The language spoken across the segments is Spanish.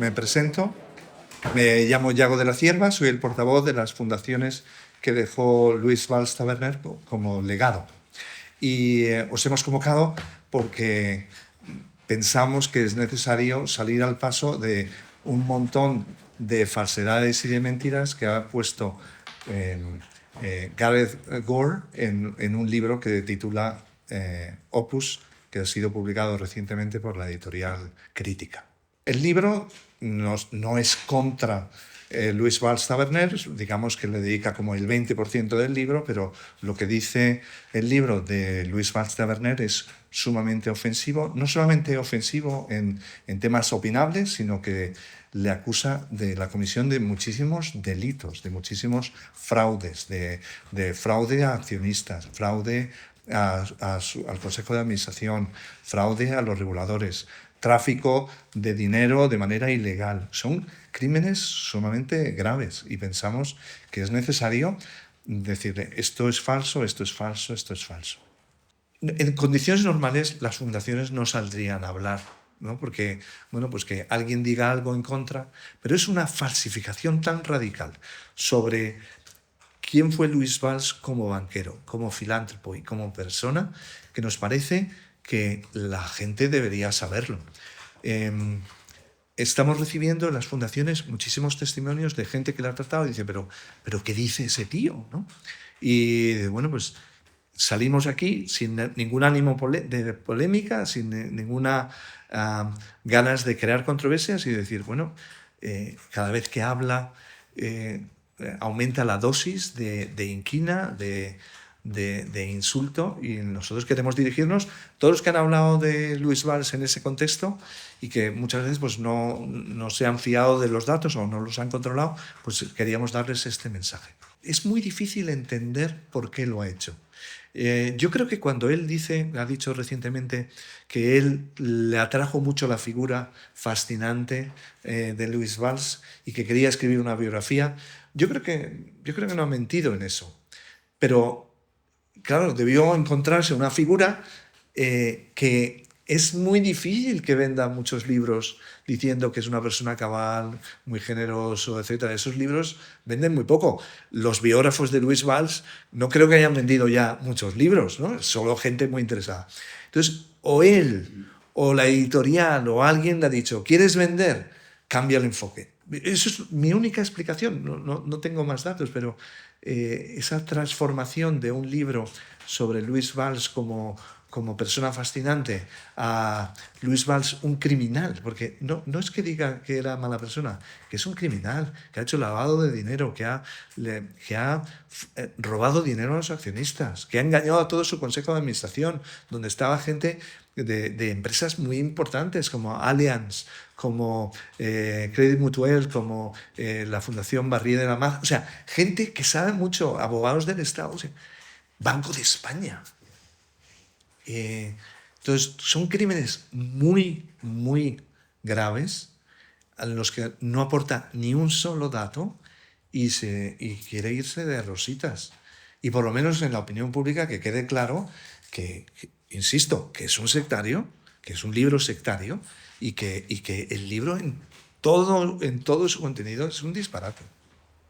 Me presento. Me llamo Yago de la Cierva, soy el portavoz de las fundaciones que dejó Luis Valls Taberner como legado. Y os hemos convocado porque pensamos que es necesario salir al paso de un montón de falsedades y de mentiras que ha puesto Gareth Gore en un libro que titula Opus, que ha sido publicado recientemente por la editorial Crítica. El libro no es contra Luis Valls Taberner, digamos que le dedica como el 20% del libro, pero lo que dice el libro de Luis Valls Taberner es sumamente ofensivo, no solamente ofensivo en temas opinables, sino que le acusa de la comisión de muchísimos delitos, de muchísimos fraudes, de fraude a accionistas, fraude al Consejo de Administración, fraude a los reguladores, tráfico de dinero de manera ilegal. Son crímenes sumamente graves y pensamos que es necesario decirle esto es falso, esto es falso, esto es falso. En condiciones normales las fundaciones no saldrían a hablar, ¿no? Porque, bueno, pues que alguien diga algo en contra, pero es una falsificación tan radical sobre quién fue Luis Valls como banquero, como filántropo y como persona, que nos parece que la gente debería saberlo. Estamos recibiendo en las fundaciones muchísimos testimonios de gente que la ha tratado y dice, pero ¿qué dice ese tío? ¿No? Y bueno, pues salimos aquí sin ningún ánimo de polémica, sin ninguna ganas de crear controversias y decir, bueno, cada vez que habla aumenta la dosis de inquina, de insulto, y nosotros queremos dirigirnos, todos los que han hablado de Luis Valls en ese contexto y que muchas veces pues, no se han fiado de los datos o no los han controlado, pues queríamos darles este mensaje. Es muy difícil entender por qué lo ha hecho. Yo creo que cuando él ha dicho recientemente que él le atrajo mucho la figura fascinante de Luis Valls y que quería escribir una biografía, yo creo que no ha mentido en eso. Pero, claro, debió encontrarse una figura que es muy difícil que venda muchos libros diciendo que es una persona cabal, muy generoso, etc. Esos libros venden muy poco. Los biógrafos de Luis Valls no creo que hayan vendido ya muchos libros, ¿no? Solo gente muy interesada. Entonces, o él, o la editorial, o alguien le ha dicho, ¿quieres vender? Cambia el enfoque. Eso es mi única explicación, no tengo más datos, pero esa transformación de un libro sobre Luis Valls como persona fascinante a Luis Valls un criminal, porque no es que diga que era mala persona, que es un criminal, que ha hecho lavado de dinero, que ha robado dinero a los accionistas, que ha engañado a todo su consejo de administración, donde estaba gente de empresas muy importantes como Allianz, como Credit Mutuel, como la Fundación Barrié de la Maza, o sea, gente que sabe mucho, abogados del Estado, o sea, Banco de España. Entonces, son crímenes muy, muy graves a los que no aporta ni un solo dato y quiere irse de rositas. Y por lo menos en la opinión pública que quede claro que insisto, que es un sectario, que es un libro sectario y que el libro en todo su contenido es un disparate.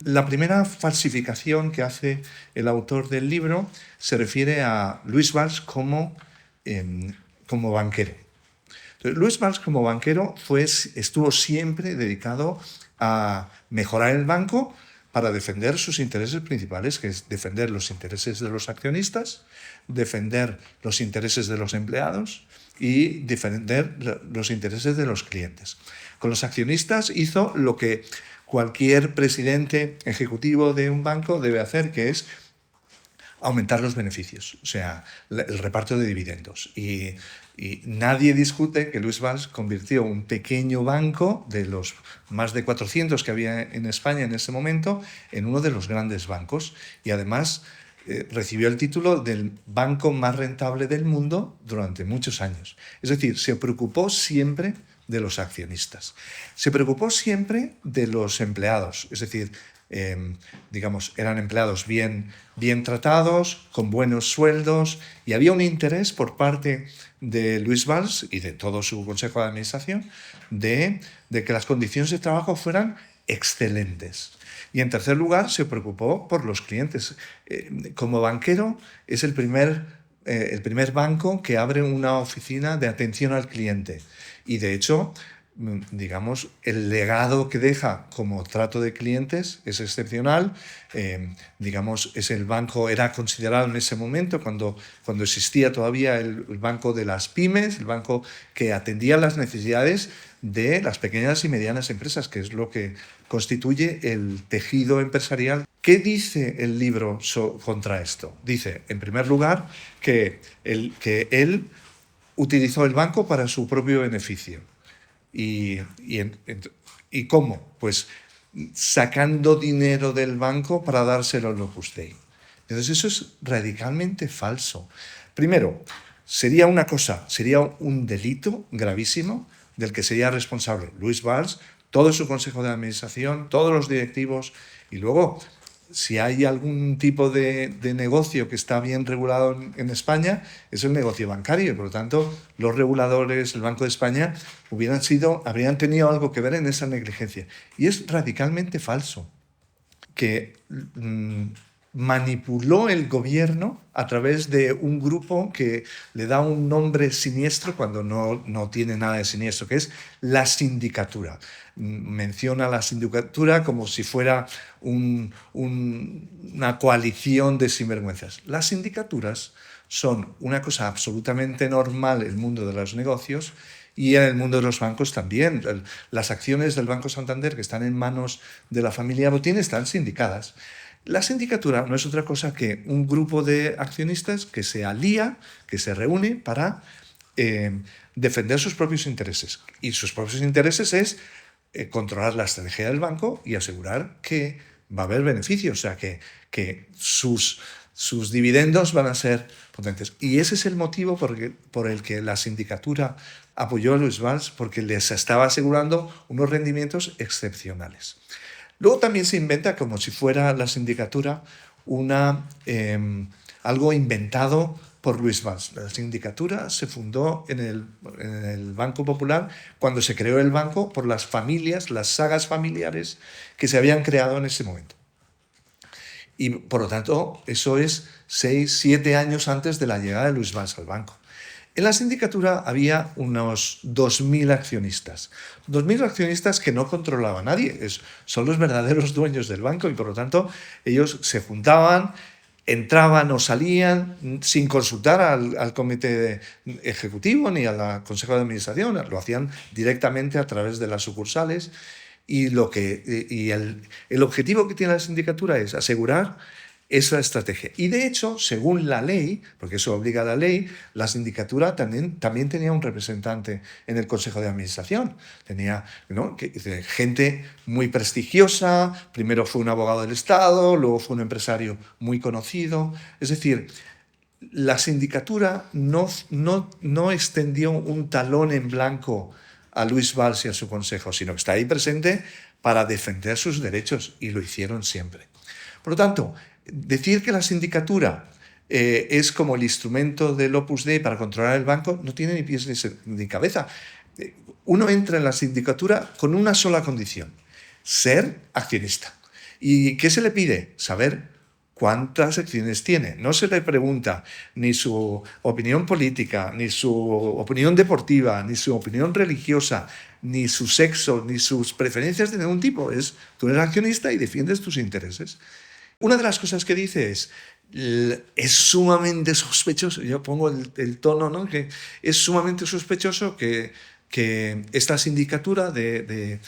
La primera falsificación que hace el autor del libro se refiere a Luis Valls como banquero. Entonces, Luis Valls como banquero estuvo siempre dedicado a mejorar el banco para defender sus intereses principales, que es defender los intereses de los accionistas, defender los intereses de los empleados y defender los intereses de los clientes. Con los accionistas hizo lo que cualquier presidente ejecutivo de un banco debe hacer, que es aumentar los beneficios, o sea, el reparto de dividendos. Y nadie discute que Luis Valls convirtió un pequeño banco de los más de 400 que había en España en ese momento en uno de los grandes bancos y además recibió el título del banco más rentable del mundo durante muchos años. Es decir, se preocupó siempre de los accionistas. Se preocupó siempre de los empleados, es decir, digamos, eran empleados bien tratados, con buenos sueldos, y había un interés por parte de Luis Valls y de todo su consejo de administración de que las condiciones de trabajo fueran excelentes. Y en tercer lugar, se preocupó por los clientes. Como banquero, es el primer banco que abre una oficina de atención al cliente. Y de hecho, digamos, el legado que deja como trato de clientes es excepcional. Digamos, era considerado en ese momento, cuando existía todavía el banco de las pymes, el banco que atendía las necesidades de las pequeñas y medianas empresas, que es lo que constituye el tejido empresarial. ¿Qué dice el libro contra esto? Dice, en primer lugar, que él utilizó el banco para su propio beneficio. ¿Y cómo? Pues sacando dinero del banco para dárselo al Opus Dei. Entonces eso es radicalmente falso. Primero, sería un delito gravísimo del que sería responsable Luis Valls, todo su consejo de administración, todos los directivos, y luego, si hay algún tipo de negocio que está bien regulado en España, es el negocio bancario. Por lo tanto, los reguladores, el Banco de España, habrían tenido algo que ver en esa negligencia. Y es radicalmente falso que manipuló el gobierno a través de un grupo que le da un nombre siniestro cuando no tiene nada de siniestro, que es la sindicatura. Menciona la sindicatura como si fuera una coalición de sinvergüenzas. Las sindicaturas son una cosa absolutamente normal en el mundo de los negocios y en el mundo de los bancos también. Las acciones del Banco Santander que están en manos de la familia Botín están sindicadas. La sindicatura no es otra cosa que un grupo de accionistas que se alía, que se reúne para defender sus propios intereses. Y sus propios intereses es controlar la estrategia del banco y asegurar que va a haber beneficios, o sea, que sus dividendos van a ser potentes. Y ese es el motivo por el que la sindicatura apoyó a Luis Valls, porque les estaba asegurando unos rendimientos excepcionales. Luego también se inventa, como si fuera la sindicatura, algo inventado por Luis Valls. La sindicatura se fundó en el Banco Popular cuando se creó el banco por las familias, las sagas familiares que se habían creado en ese momento. Y por lo tanto, eso es 6, 7 años antes de la llegada de Luis Valls al banco. En la sindicatura había unos 2.000 accionistas. 2.000 accionistas que no controlaba nadie, son los verdaderos dueños del banco y por lo tanto ellos se juntaban, entraban o salían sin consultar al comité ejecutivo ni al consejo de administración, lo hacían directamente a través de las sucursales y el objetivo que tiene la sindicatura es asegurar esa estrategia. Y de hecho, según la ley, porque eso obliga a la ley, la sindicatura también tenía un representante en el Consejo de Administración. Tenía gente muy prestigiosa, primero fue un abogado del Estado, luego fue un empresario muy conocido. Es decir, la sindicatura no extendió un talón en blanco a Luis Valls y a su consejo, sino que está ahí presente para defender sus derechos, y lo hicieron siempre. Por lo tanto, decir que la sindicatura es como el instrumento del Opus Dei para controlar el banco no tiene ni pies ni cabeza. Uno entra en la sindicatura con una sola condición: ser accionista. ¿Y qué se le pide? Saber cuántas acciones tiene. No se le pregunta ni su opinión política, ni su opinión deportiva, ni su opinión religiosa, ni su sexo, ni sus preferencias de ningún tipo. Tú eres accionista y defiendes tus intereses. Una de las cosas que dice es sumamente sospechoso, yo pongo el tono, ¿no? Que es sumamente sospechoso que esta sindicatura de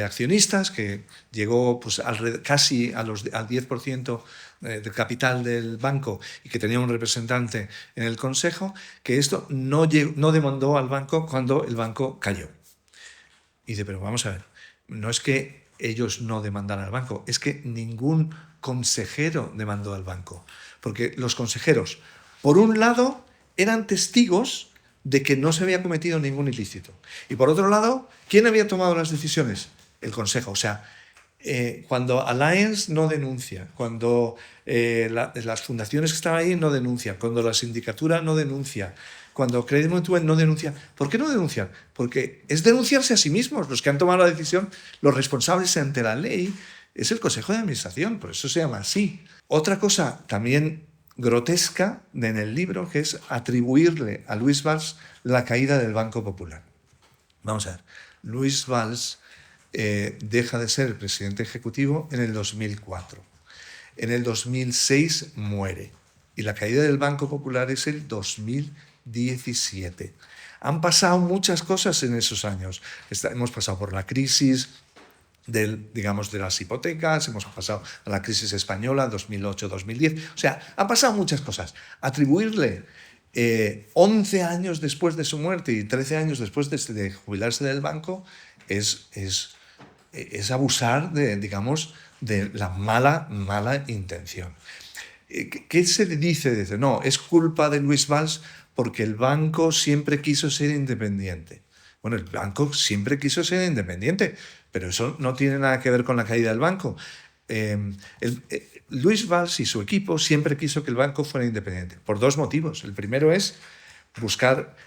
accionistas, que llegó pues, casi al 10% del capital del banco y que tenía un representante en el consejo, que esto no demandó al banco cuando el banco cayó. Y dice, pero vamos a ver, no es que ellos no demandaran al banco, es que ningún consejero demandó al banco. Porque los consejeros, por un lado, eran testigos de que no se había cometido ningún ilícito. Y por otro lado, ¿quién había tomado las decisiones? El consejo. O sea, cuando Alliance no denuncia, cuando las fundaciones que estaban ahí no denuncian, cuando la sindicatura no denuncia, cuando Credit Mutual no denuncia. ¿Por qué no denuncian? Porque es denunciarse a sí mismos. Los que han tomado la decisión, los responsables ante la ley, es el Consejo de Administración, por eso se llama así. Otra cosa también grotesca en el libro, que es atribuirle a Luis Valls la caída del Banco Popular. Vamos a ver, Luis Valls deja de ser el presidente ejecutivo en el 2004. En el 2006 muere. Y la caída del Banco Popular es el 2017. Han pasado muchas cosas en esos años. Hemos pasado por la crisis de las hipotecas, hemos pasado a la crisis española, 2008-2010. O sea, han pasado muchas cosas. Atribuirle 11 años después de su muerte y 13 años después de jubilarse del banco es abusar de la mala intención. ¿Qué se dice? Dice, no, es culpa de Luis Valls porque el banco siempre quiso ser independiente. Bueno, el banco siempre quiso ser independiente, pero eso no tiene nada que ver con la caída del banco. Luis Valls y su equipo siempre quiso que el banco fuera independiente, por dos motivos. El primero es buscar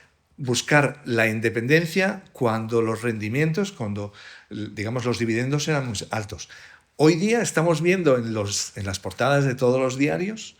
la independencia cuando los rendimientos, cuando los dividendos eran muy altos. Hoy día estamos viendo en las portadas de todos los diarios,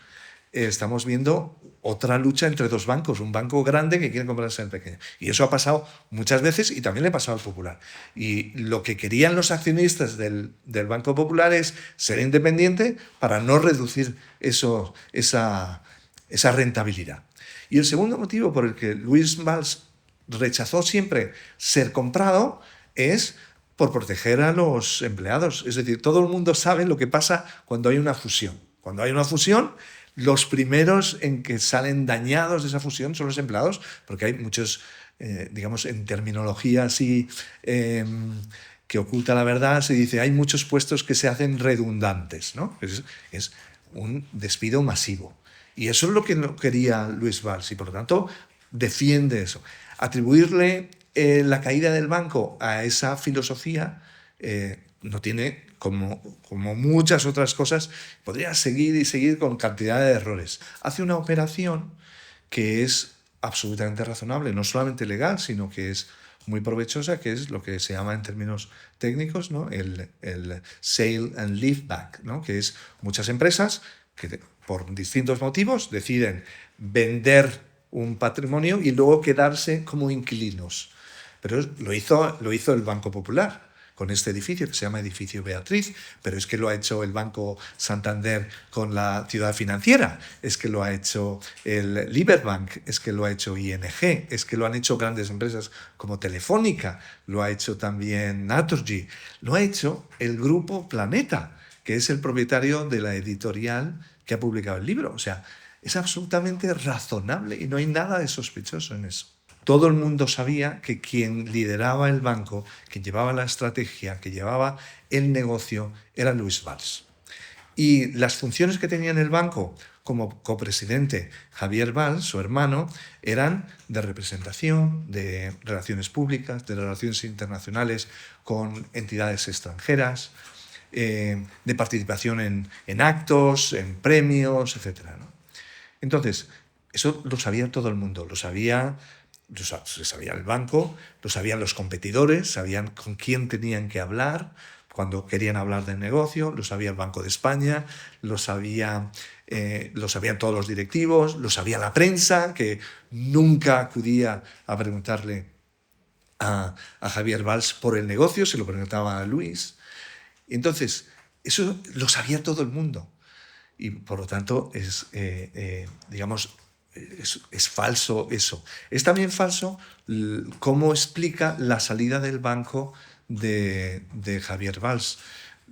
estamos viendo otra lucha entre dos bancos, un banco grande que quiere comprarse al pequeño. Y eso ha pasado muchas veces y también le ha pasado al Popular. Y lo que querían los accionistas del Banco Popular es ser independiente para no reducir esa rentabilidad. Y el segundo motivo por el que Luis Valls rechazó siempre ser comprado es por proteger a los empleados. Es decir, todo el mundo sabe lo que pasa cuando hay una fusión. Cuando hay una fusión, los primeros en que salen dañados de esa fusión son los empleados, porque hay muchos, en terminología así que oculta la verdad, se dice hay muchos puestos que se hacen redundantes, ¿no? Es un despido masivo. Y eso es lo que no quería Luis Valls y por lo tanto defiende eso. Atribuirle la caída del banco a esa filosofía no tiene, como muchas otras cosas, podría seguir y seguir con cantidad de errores. Hace una operación que es absolutamente razonable, no solamente legal, sino que es muy provechosa, que es lo que se llama en términos técnicos, ¿no? el sale and leaseback, ¿no? Que es muchas empresas que por distintos motivos deciden vender un patrimonio y luego quedarse como inquilinos. Pero lo hizo el Banco Popular con este edificio que se llama Edificio Beatriz, pero es que lo ha hecho el Banco Santander con la Ciudad Financiera, es que lo ha hecho el Liberbank, es que lo ha hecho ING, es que lo han hecho grandes empresas como Telefónica, lo ha hecho también Naturgy, lo ha hecho el Grupo Planeta, que es el propietario de la editorial que ha publicado el libro. O sea, es absolutamente razonable y no hay nada de sospechoso en eso. Todo el mundo sabía que quien lideraba el banco, quien llevaba la estrategia, que llevaba el negocio, era Luis Valls. Y las funciones que tenía en el banco como copresidente Javier Valls, su hermano, eran de representación, de relaciones públicas, de relaciones internacionales con entidades extranjeras, de participación en actos, en premios, etc., ¿no? Entonces, eso lo sabía todo el mundo, lo sabía el banco, lo sabían los competidores, sabían con quién tenían que hablar cuando querían hablar del negocio, lo sabía el Banco de España, lo sabían todos los directivos, lo sabía la prensa, que nunca acudía a preguntarle a Javier Valls por el negocio, se lo preguntaba a Luis. Entonces, eso lo sabía todo el mundo. Y por lo tanto, es falso eso. Es también falso cómo explica la salida del banco de Javier Valls.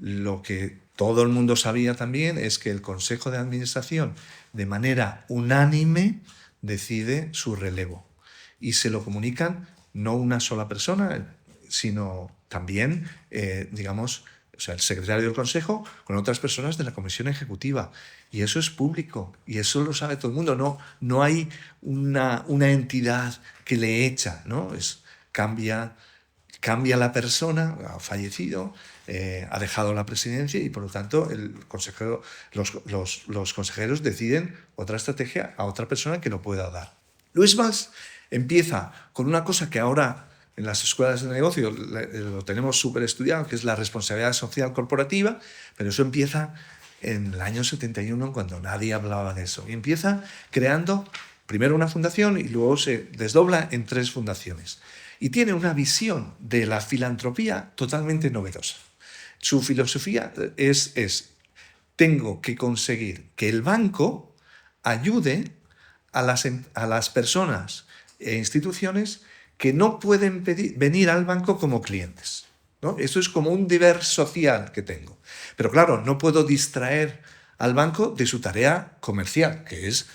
Lo que todo el mundo sabía también es que el Consejo de Administración, de manera unánime, decide su relevo. Y se lo comunican no una sola persona, sino también, el secretario del Consejo con otras personas de la Comisión Ejecutiva. Y eso es público, y eso lo sabe todo el mundo. No hay una entidad que le echa, ¿no? Cambia la persona, ha fallecido, ha dejado la presidencia y por lo tanto los consejeros deciden otra estrategia a otra persona que lo pueda dar. Luis Valls empieza con una cosa que ahora en las escuelas de negocio lo tenemos súper estudiado, que es la responsabilidad social corporativa, pero eso empieza en el año 71, cuando nadie hablaba de eso. Y empieza creando primero una fundación y luego se desdobla en 3 fundaciones. Y tiene una visión de la filantropía totalmente novedosa. Su filosofía es tengo que conseguir que el banco ayude a las personas e instituciones que no pueden venir al banco como clientes, ¿no? Eso es como un deber social que tengo. Pero claro, no puedo distraer al banco de su tarea comercial, que es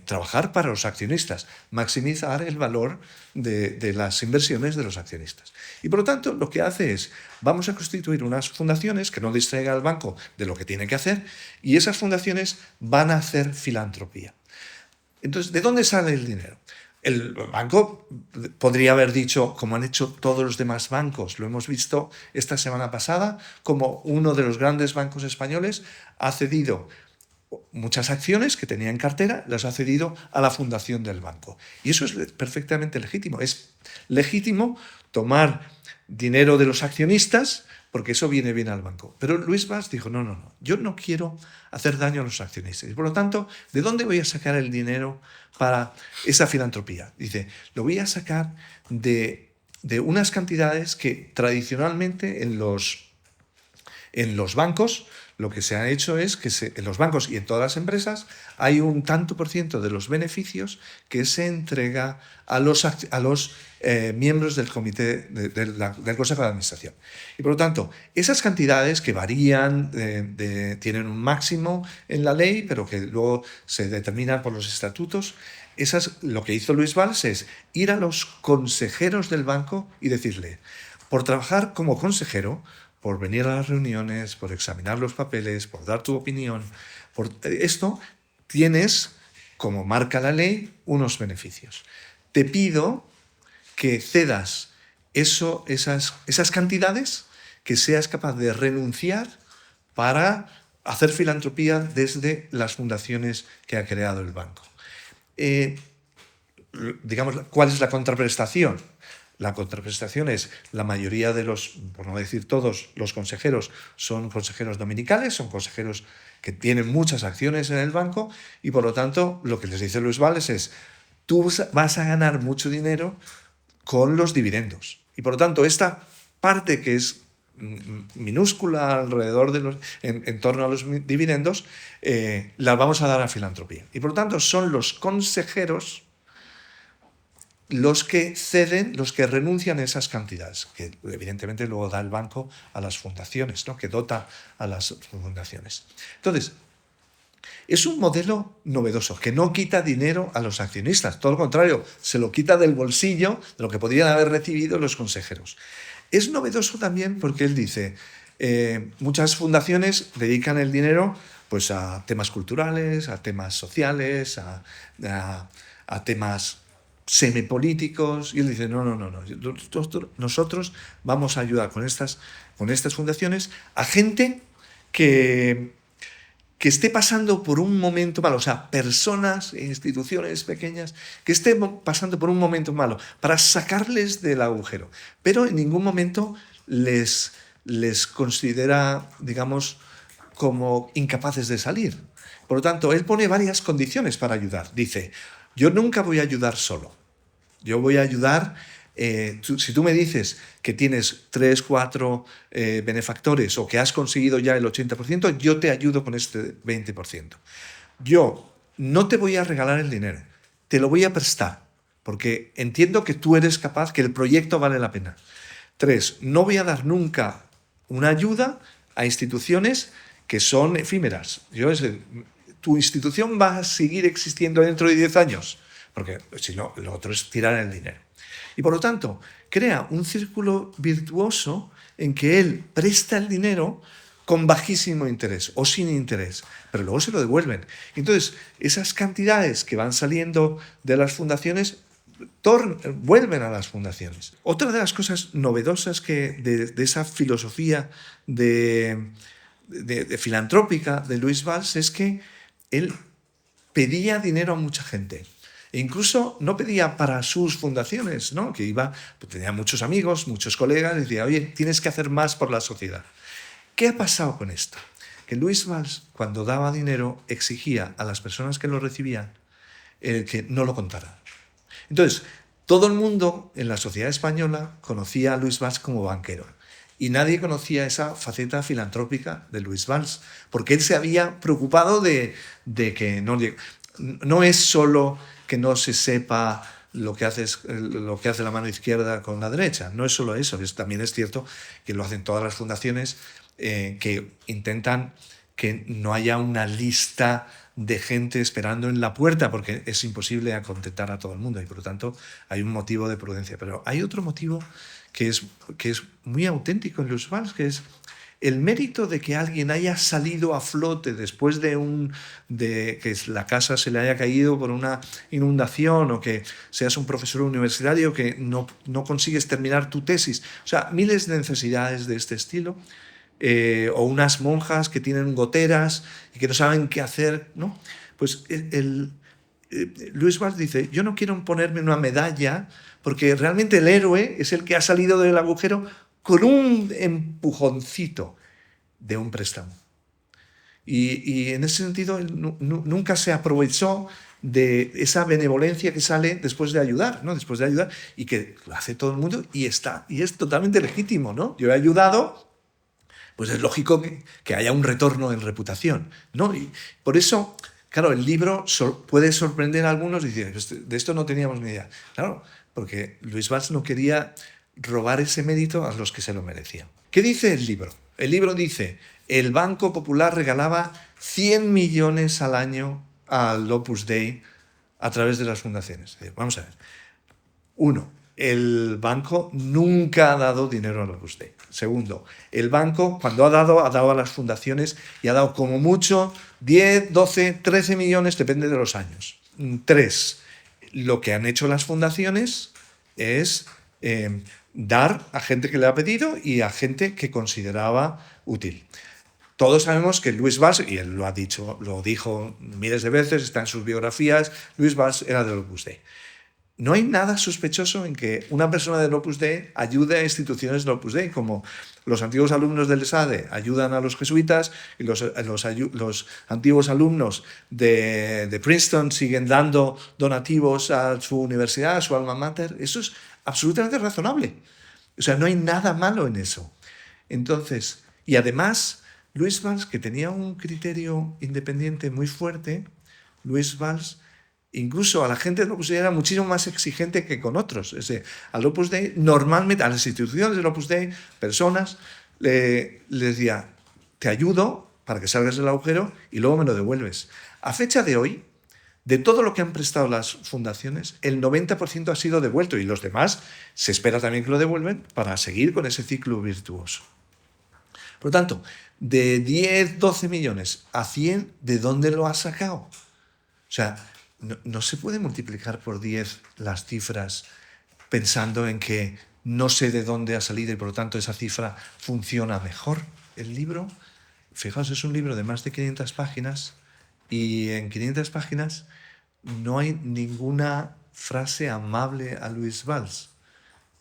trabajar para los accionistas, maximizar el valor de las inversiones de los accionistas. Y por lo tanto, lo que hace es, vamos a constituir unas fundaciones que no distraigan al banco de lo que tiene que hacer, y esas fundaciones van a hacer filantropía. Entonces, ¿de dónde sale el dinero? El banco podría haber dicho, como han hecho todos los demás bancos, lo hemos visto esta semana pasada, como uno de los grandes bancos españoles ha cedido muchas acciones que tenía en cartera, las ha cedido a la fundación del banco. Y eso es perfectamente legítimo. Es legítimo tomar dinero de los accionistas porque eso viene bien al banco. Pero Luis Valls dijo, no, yo no quiero hacer daño a los accionistas. Y por lo tanto, ¿de dónde voy a sacar el dinero para esa filantropía? Dice, lo voy a sacar de unas cantidades que tradicionalmente en los bancos lo que se ha hecho es que en los bancos y en todas las empresas hay un tanto por ciento de los beneficios que se entrega a los miembros del comité del Consejo de Administración. Y por lo tanto, esas cantidades que varían, tienen un máximo en la ley, pero que luego se determinan por los estatutos, lo que hizo Luis Valls es ir a los consejeros del banco y decirle, por trabajar como consejero, por venir a las reuniones, por examinar los papeles, por dar tu opinión, por esto tienes, como marca la ley, unos beneficios. Te pido que cedas esas cantidades, que seas capaz de renunciar para hacer filantropía desde las fundaciones que ha creado el banco. Digamos, ¿cuál es la contraprestación? La contraprestación es, la mayoría de por no decir todos, los consejeros son consejeros dominicales, son consejeros que tienen muchas acciones en el banco y por lo tanto lo que les dice Luis Valls es, tú vas a ganar mucho dinero con los dividendos. Y por lo tanto esta parte que es minúscula alrededor en torno a los dividendos, la vamos a dar a filantropía. Y por lo tanto son los consejeros los que ceden, los que renuncian a esas cantidades, que evidentemente luego da el banco a las fundaciones, ¿no? Que dota a las fundaciones. Entonces, es un modelo novedoso, que no quita dinero a los accionistas, todo lo contrario, se lo quita del bolsillo de lo que podrían haber recibido los consejeros. Es novedoso también porque él dice, muchas fundaciones dedican el dinero pues, a temas culturales, a temas sociales, a temas semipolíticos, y él dice, no, nosotros vamos a ayudar con estas fundaciones a gente que esté pasando por un momento malo, o sea, personas e instituciones pequeñas que estén pasando por un momento malo, para sacarles del agujero, pero en ningún momento les considera, digamos, como incapaces de salir. Por lo tanto, él pone varias condiciones para ayudar. Dice, yo nunca voy a ayudar solo. Yo voy a ayudar, si tú me dices que tienes 3, 4 benefactores o que has conseguido ya el 80%, yo te ayudo con este 20%. Yo no te voy a regalar el dinero, te lo voy a prestar, porque entiendo que tú eres capaz, que el proyecto vale la pena. 3, no voy a dar nunca una ayuda a instituciones que son efímeras. Tu institución va a seguir existiendo dentro de 10 años, porque si no, lo otro es tirar el dinero. Y por lo tanto, crea un círculo virtuoso en que él presta el dinero con bajísimo interés o sin interés, pero luego se lo devuelven. Entonces, esas cantidades que van saliendo de las fundaciones vuelven a las fundaciones. Otra de las cosas novedosas de esa filosofía de filantrópica de Luis Valls es que él pedía dinero a mucha gente. E incluso no pedía para sus fundaciones, ¿no? Que iba, pues tenía muchos amigos, muchos colegas, y decía, oye, tienes que hacer más por la sociedad. ¿Qué ha pasado con esto? Que Luis Valls, cuando daba dinero, exigía a las personas que lo recibían que no lo contaran. Entonces, todo el mundo en la sociedad española conocía a Luis Valls como banquero. Y nadie conocía esa faceta filantrópica de Luis Valls, porque él se había preocupado de que no es solo que no se sepa lo que hace la mano izquierda con la derecha, no es solo eso, también es cierto que lo hacen todas las fundaciones que intentan que no haya una lista de gente esperando en la puerta, porque es imposible acontentar a todo el mundo y por lo tanto hay un motivo de prudencia. Pero hay otro motivo que es muy auténtico en Luis Valls, que es el mérito de que alguien haya salido a flote después de que la casa se le haya caído por una inundación, o que seas un profesor universitario que no consigues terminar tu tesis. O sea, miles de necesidades de este estilo. O unas monjas que tienen goteras y que no saben qué hacer, ¿no? Pues Luis Valls dice, yo no quiero ponerme una medalla porque realmente el héroe es el que ha salido del agujero con un empujoncito de un préstamo. Y en ese sentido él nunca se aprovechó de esa benevolencia que sale después de ayudar, ¿no? Después de ayudar, y que lo hace todo el mundo y es totalmente legítimo, ¿no? Yo he ayudado, pues es lógico que haya un retorno en reputación, ¿no? Y por eso, claro, el libro puede sorprender a algunos y decir, de esto no teníamos ni idea. Claro, porque Luis Valls no quería robar ese mérito a los que se lo merecían. ¿Qué dice el libro? El libro dice, el Banco Popular regalaba 100 millones al año al Opus Dei a través de las fundaciones. Vamos a ver. Uno, el banco nunca ha dado dinero al Opus Dei. Segundo, el banco cuando ha dado a las fundaciones y ha dado como mucho 10, 12, 13 millones, depende de los años. Tres, lo que han hecho las fundaciones es dar a gente que le ha pedido y a gente que consideraba útil. Todos sabemos que Luis Valls, y él lo ha dicho, lo dijo miles de veces, está en sus biografías, Luis Valls era del Opus Dei. No hay nada sospechoso en que una persona del Opus Dei ayude a instituciones del Opus Dei, como los antiguos alumnos del ESADE ayudan a los jesuitas y los antiguos alumnos de Princeton siguen dando donativos a su universidad, a su alma mater. Eso es absolutamente razonable. O sea, no hay nada malo en eso. Entonces, y además, Luis Valls, que tenía un criterio independiente muy fuerte, Luis Valls incluso a la gente del Opus Dei era muchísimo más exigente que con otros. Es decir, al Opus Dei, normalmente, a las instituciones del Opus Dei, personas, les decía, te ayudo para que salgas del agujero y luego me lo devuelves. A fecha de hoy, de todo lo que han prestado las fundaciones, el 90% ha sido devuelto y los demás se espera también que lo devuelven para seguir con ese ciclo virtuoso. Por lo tanto, de 10, 12 millones a 100, ¿de dónde lo ha sacado? O sea, no se puede multiplicar por 10 las cifras pensando en que no sé de dónde ha salido y por lo tanto esa cifra funciona mejor. El libro, fijaos, es un libro de más de 500 páginas y en 500 páginas no hay ninguna frase amable a Luis Valls.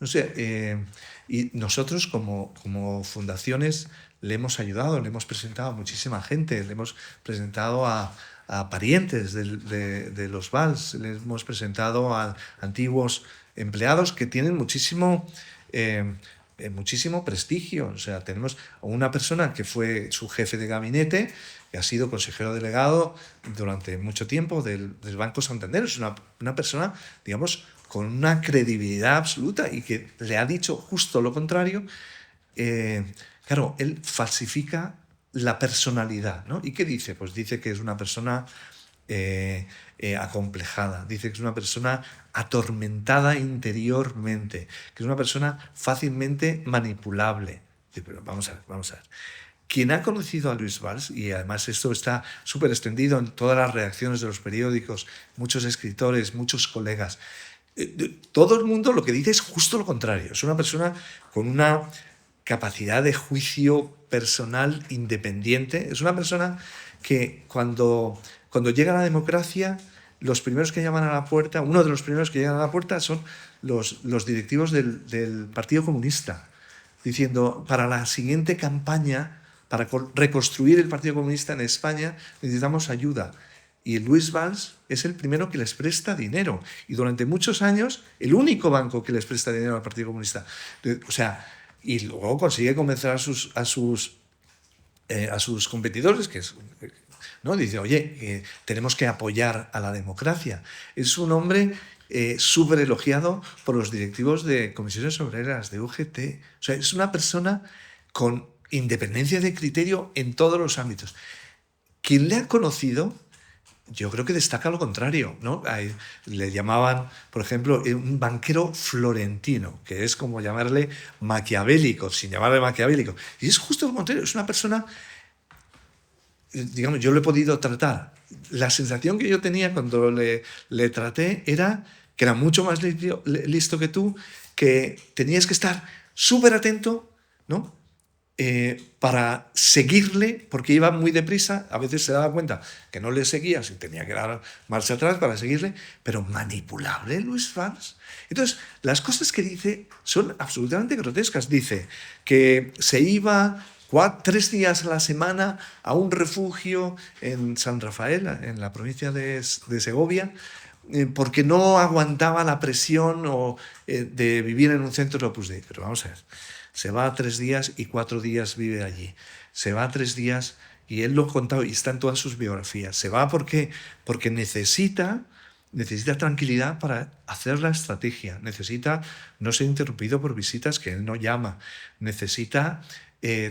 No sé, y nosotros como fundaciones le hemos ayudado, le hemos presentado a muchísima gente, le hemos presentado a parientes de los Valls, le hemos presentado a antiguos empleados que tienen muchísimo prestigio. O sea, tenemos a una persona que fue su jefe de gabinete, que ha sido consejero delegado durante mucho tiempo del Banco Santander. Es una persona, digamos, con una credibilidad absoluta y que le ha dicho justo lo contrario. Claro, él falsifica la personalidad, ¿no? ¿Y qué dice? Pues dice que es una persona acomplejada, dice que es una persona atormentada interiormente, que es una persona fácilmente manipulable. Pero vamos a ver. Quien ha conocido a Luis Valls, y además esto está súper extendido en todas las redacciones de los periódicos, muchos escritores, muchos colegas, Todo el mundo lo que dice es justo lo contrario. Es una persona con una capacidad de juicio personal independiente. Es una persona que cuando llega a la democracia, los primeros que llaman a la puerta, uno de los primeros que llegan a la puerta son los directivos del Partido Comunista, diciendo, para la siguiente campaña, para reconstruir el Partido Comunista en España, necesitamos ayuda. Y Luis Valls es el primero que les presta dinero. Y durante muchos años, el único banco que les presta dinero al Partido Comunista. O sea, y luego consigue convencer a sus competidores, ¿no? Dice, oye, tenemos que apoyar a la democracia. Es un hombre súper elogiado por los directivos de comisiones obreras, de UGT. O sea, es una persona con independencia de criterio en todos los ámbitos. Quien le ha conocido, yo creo que destaca lo contrario, ¿no? Le llamaban, por ejemplo, un banquero florentino, que es como llamarle maquiavélico, sin llamarle maquiavélico. Y es justo lo contrario, es una persona, digamos, yo lo he podido tratar. La sensación que yo tenía cuando le traté era que era mucho más listo que tú, que tenías que estar súper atento, ¿no? Para seguirle, porque iba muy deprisa, a veces se daba cuenta que no le seguía, si tenía que dar marcha atrás para seguirle, pero manipulable Luis Valls. Entonces, las cosas que dice son absolutamente grotescas. Dice que se iba 3 días a la semana a un refugio en San Rafael, en la provincia de Segovia, porque no aguantaba la presión de vivir en un centro Opus Dei. Pero vamos a ver, se va 3 días y 4 días vive allí. Se va 3 días y él lo ha contado y está en todas sus biografías. Se va porque necesita tranquilidad para hacer la estrategia. Necesita no ser interrumpido por visitas que él no llama. Necesita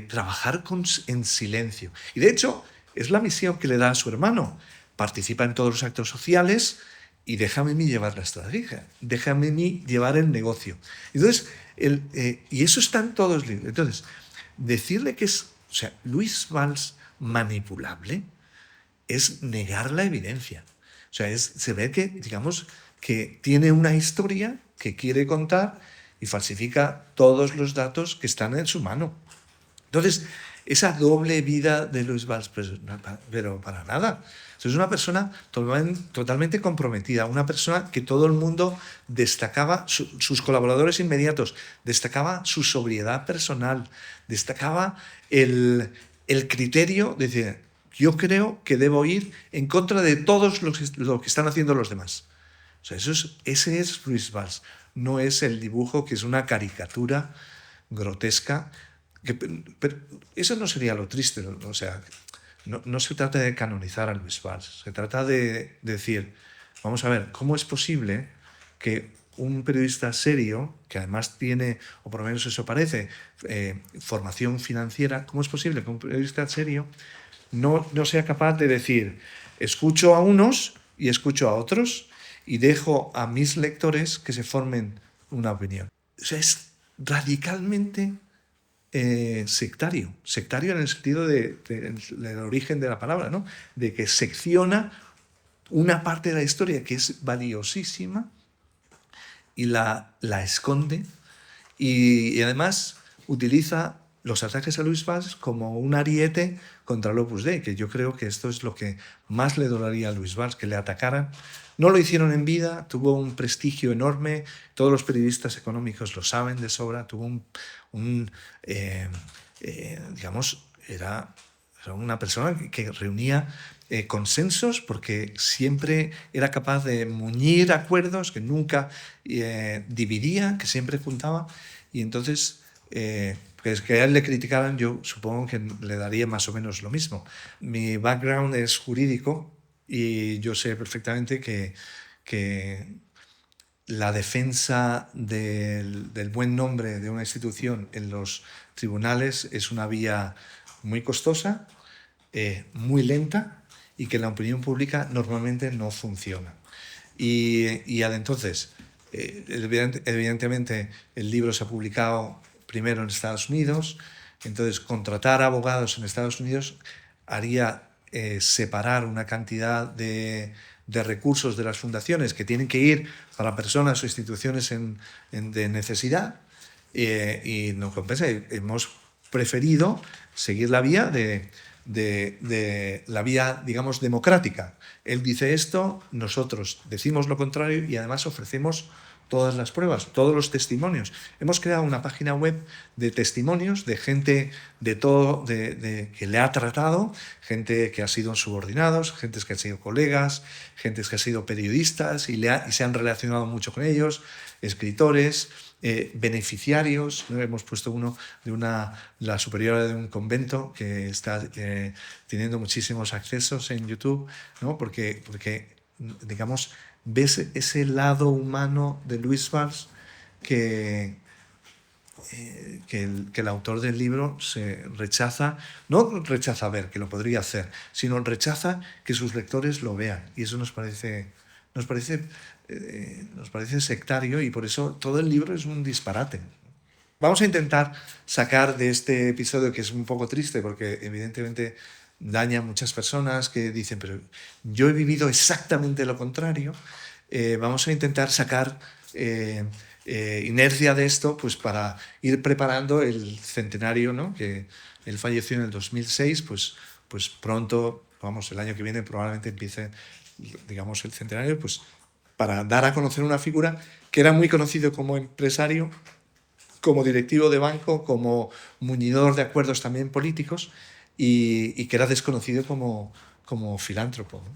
trabajar en silencio. Y de hecho, es la misión que le da a su hermano. Participa en todos los actos sociales y déjame a mí llevar la estrategia. Déjame a mí llevar el negocio. Entonces, y eso está en todos los libros. Entonces, decirle que es, o sea, Luis Valls manipulable es negar la evidencia. O sea, se ve que, digamos, que tiene una historia que quiere contar y falsifica todos los datos que están en su mano. Entonces, esa doble vida de Luis Valls, pero para nada. Es una persona totalmente comprometida, una persona que todo el mundo destacaba, sus colaboradores inmediatos, destacaba su sobriedad personal, destacaba el criterio de decir, yo creo que debo ir en contra de todos lo que están haciendo los demás. O sea, ese es Luis Valls, no es el dibujo que es una caricatura grotesca. Pero eso no sería lo triste, ¿no? O sea, no se trata de canonizar a Luis Valls, se trata de decir, vamos a ver, ¿cómo es posible que un periodista serio, que además tiene, o por lo menos eso parece, formación financiera, cómo es posible que un periodista serio no sea capaz de decir, escucho a unos y escucho a otros y dejo a mis lectores que se formen una opinión? O sea, es radicalmente sectario en el sentido del origen de la palabra, ¿no? De que secciona una parte de la historia que es valiosísima y la esconde y además utiliza los ataques a Luis Valls como un ariete contra el Opus Dei, que yo creo que esto es lo que más le dolería a Luis Valls, que le atacaran. No lo hicieron en vida, tuvo un prestigio enorme, todos los periodistas económicos lo saben de sobra, tuvo digamos, era una persona que reunía consensos porque siempre era capaz de muñir acuerdos, que nunca dividía, que siempre juntaba, y entonces pues que a él le criticaran, yo supongo que le daría más o menos lo mismo. Mi background es jurídico y yo sé perfectamente que la defensa del buen nombre de una institución en los tribunales es una vía muy costosa, muy lenta y que en la opinión pública normalmente no funciona. Y entonces, evidentemente, el libro se ha publicado primero en Estados Unidos, entonces contratar abogados en Estados Unidos haría separar una cantidad de de recursos de las fundaciones que tienen que ir para personas o instituciones de necesidad, y no compensa. Hemos preferido seguir la vía de la vía, digamos, democrática. Él dice esto, nosotros decimos lo contrario y además ofrecemos todas las pruebas, todos los testimonios. Hemos creado una página web de testimonios de gente de todo, que le ha tratado, gente que ha sido subordinados, gente que han sido colegas, gente que han sido periodistas y se han relacionado mucho con ellos, escritores, beneficiarios. Hemos puesto uno de la superiora de un convento que está teniendo muchísimos accesos en YouTube, ¿no? porque digamos, ves ese lado humano de Luis Valls que el autor del libro se rechaza, no rechaza ver, que lo podría hacer, sino rechaza que sus lectores lo vean. Y eso nos parece sectario, y por eso todo el libro es un disparate. Vamos a intentar sacar de este episodio, que es un poco triste porque evidentemente daña a muchas personas que dicen, pero yo he vivido exactamente lo contrario. Vamos a intentar sacar inercia de esto, pues para ir preparando el centenario, ¿no? Que él falleció en el 2006, pues pronto, vamos, el año que viene probablemente empiece, digamos, el centenario, pues para dar a conocer una figura que era muy conocido como empresario, como directivo de banco, como muñidor de acuerdos también políticos, y que era desconocido como filántropo, ¿no?